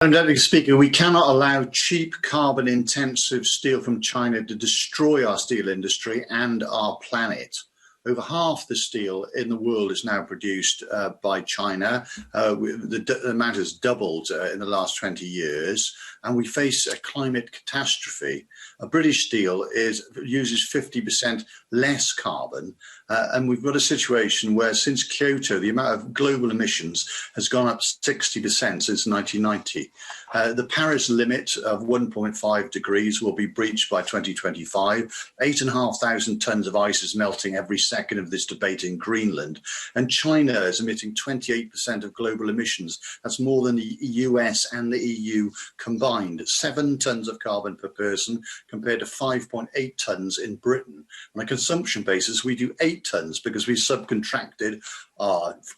Undoubtedly speaking, we cannot allow cheap carbon-intensive steel from China to destroy our steel industry and our planet. Over half the steel in the world is now produced by China. The amount has doubled in the last 20 years, and we face a climate catastrophe. British steel uses 50% less carbon, and we've got a situation where since Kyoto, the amount of global emissions has gone up 60% since 1990. The Paris limit of 1.5 degrees will be breached by 2025. 8,500 tons of ice is melting every second of this debate in Greenland, and China is emitting 28% of global emissions. That's more than the US and the EU combined. 7 tons of carbon per person compared to 5.8 tons in Britain. On a consumption basis, we do 8 tons because we subcontracted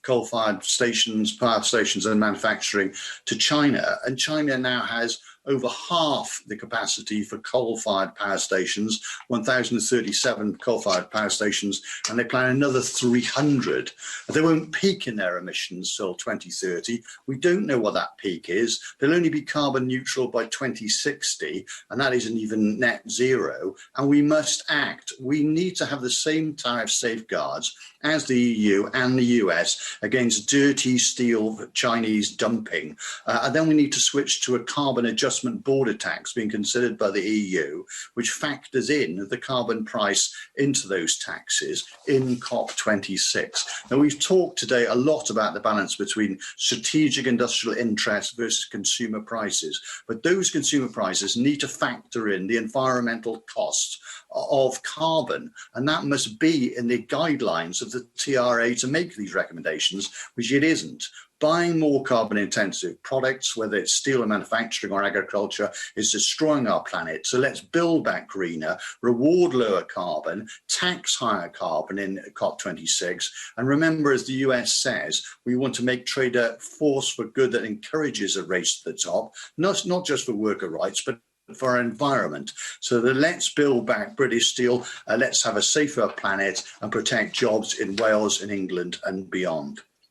coal-fired stations, power stations and manufacturing to China. And China now has over half the capacity for coal-fired power stations, 1,037 coal-fired power stations, and they plan another 300. They won't peak in their emissions till 2030. We don't know what that peak is. They'll only be carbon neutral by 2060, and that isn't even net zero. And we must act. We need to have the same tariff safeguards as the EU and the US against dirty steel Chinese dumping. And then we need to switch to a carbon adjustment border tax being considered by the EU, which factors in the carbon price into those taxes in COP26. Now, we've talked today a lot about the balance between strategic industrial interests versus consumer prices, but those consumer prices need to factor in the environmental costs of carbon, and that must be in the guidelines of the TRA to make these recommendations, which it isn't. Buying more carbon intensive products, whether it's steel or manufacturing or agriculture, is destroying our planet. So let's build back greener, reward lower carbon, tax higher carbon in COP26. And remember, as the US says, we want to make trade a force for good that encourages a race to the top, not just for worker rights, but for our environment. So let's build back British steel, let's have a safer planet and protect jobs in Wales and England and beyond.